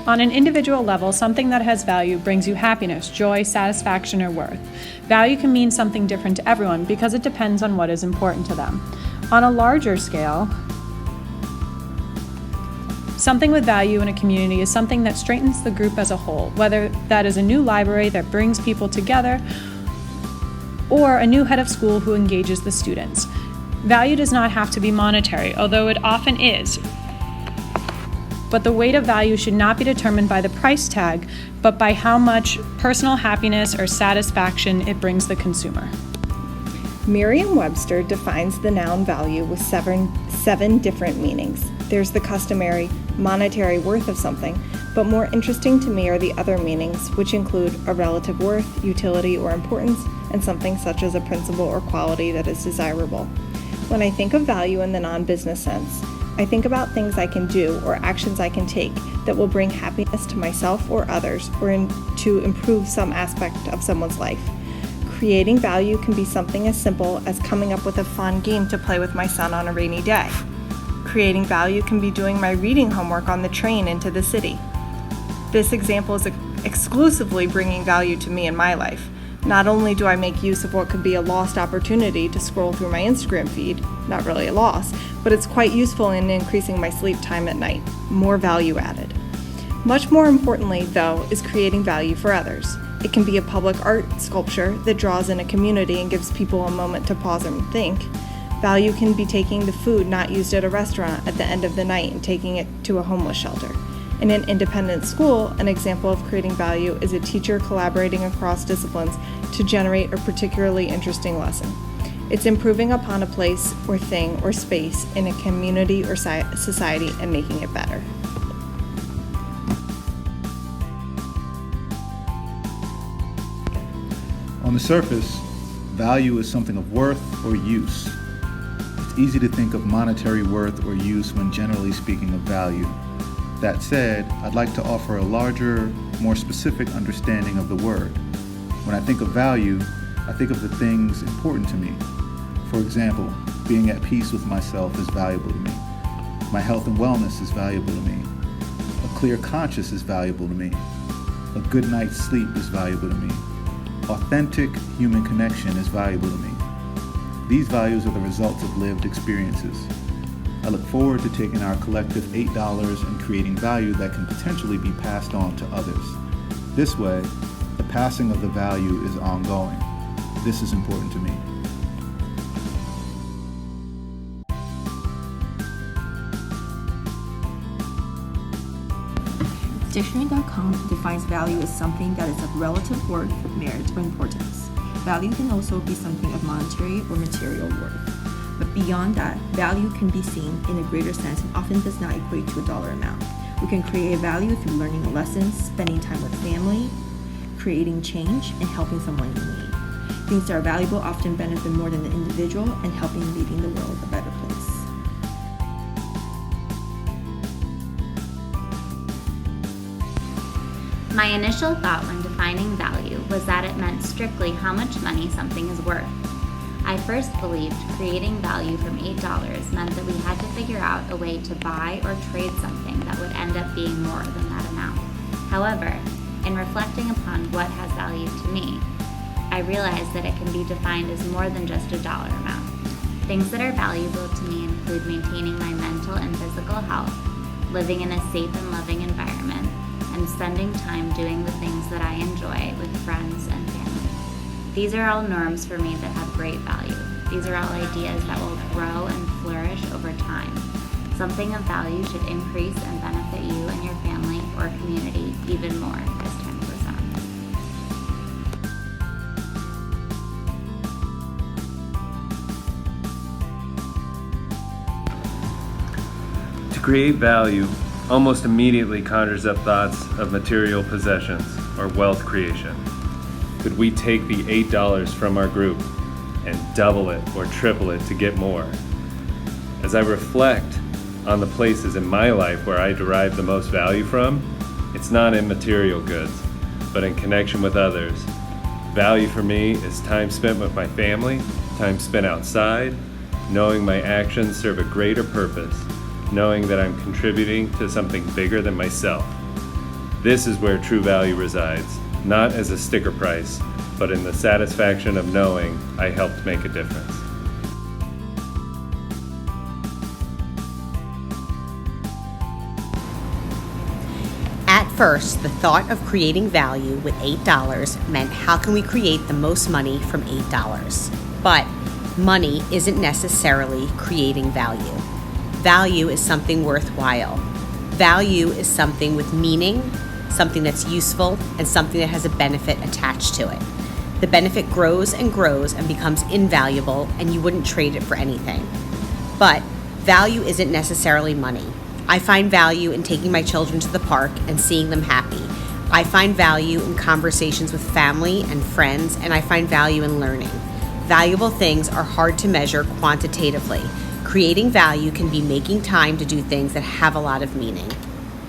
On an individual level, something that has value brings you happiness, joy, satisfaction, or worth. Value can mean something different to everyone because it depends on what is important to them. On a larger scale, something with value in a community is something that strengthens the group as a whole, whether that is a new library that brings people together or a new head of school who engages the students. Value does not have to be monetary, although it often is. But the weight of value should not be determined by the price tag, but by how much personal happiness or satisfaction it brings the consumer. Merriam-Webster defines the noun value with seven different meanings. There's the customary monetary worth of something, but more interesting to me are the other meanings, which include a relative worth, utility, or importance, and something such as a principle or quality that is desirable. When I think of value in the non-business sense, I think about things I can do or actions I can take that will bring happiness to myself or others, or to improve some aspect of someone's life. Creating value can be something as simple as coming up with a fun game to play with my son on a rainy day. Creating value can be doing my reading homework on the train into the city. This example is exclusively bringing value to me in my life. Not only do I make use of what could be a lost opportunity to scroll through my Instagram feed, not really a loss, but it's quite useful in increasing my sleep time at night. More value added. Much more importantly, though, is creating value for others. It can be a public art sculpture that draws in a community and gives people a moment to pause and think. Value can be taking the food not used at a restaurant at the end of the night and taking it to a homeless shelter. In an independent school, an example of creating value is a teacher collaborating across disciplines to generate a particularly interesting lesson. It's improving upon a place or thing or space in a community or society and making it better. On the surface, value is something of worth or use. It's easy to think of monetary worth or use when generally speaking of value. That said, I'd like to offer a larger, more specific understanding of the word. When I think of value, I think of the things important to me. For example, being at peace with myself is valuable to me. My health and wellness is valuable to me. A clear conscience is valuable to me. A good night's sleep is valuable to me. Authentic human connection is valuable to me. These values are the results of lived experiences. I look forward to taking our collective $8 and creating value that can potentially be passed on to others. This way, the passing of the value is ongoing. This is important to me. Dictionary.com defines value as something that is of relative worth, merit, or importance. Value can also be something of monetary or material worth. But beyond that, value can be seen in a greater sense and often does not equate to a dollar amount. We can create value through learning lessons, spending time with family, creating change, and helping someone in need. Things that are valuable often benefit more than the individual and helping leaving the world a better place. My initial thought when defining value was that it meant strictly how much money something is worth. I first believed creating value from $8 meant that we had to figure out a way to buy or trade something that would end up being more than that amount. However, in reflecting upon what has value to me, I realized that it can be defined as more than just a dollar amount. Things that are valuable to me include maintaining my mental and physical health, living in a safe and loving environment, and spending time doing the things that I enjoy with friends and family. These are all norms for me that have great value. These are all ideas that will grow and flourish over time. Something of value should increase and benefit you and your family or community even more as time goes on. To create value almost immediately conjures up thoughts of material possessions or wealth creation. Could we take the $8 from our group and double it or triple it to get more? As I reflect on the places in my life where I derive the most value from, it's not in material goods, but in connection with others. Value for me is time spent with my family, time spent outside, knowing my actions serve a greater purpose, knowing that I'm contributing to something bigger than myself. This is where true value resides, not as a sticker price, but in the satisfaction of knowing I helped make a difference. At first, the thought of creating value with $8 meant how can we create the most money from $8? But money isn't necessarily creating value. Value is something worthwhile. Value is something with meaning, something that's useful, and something that has a benefit attached to it. The benefit grows and grows and becomes invaluable, and you wouldn't trade it for anything. But value isn't necessarily money. I find value in taking my children to the park and seeing them happy. I find value in conversations with family and friends, and I find value in learning. Valuable things are hard to measure quantitatively. Creating value can be making time to do things that have a lot of meaning.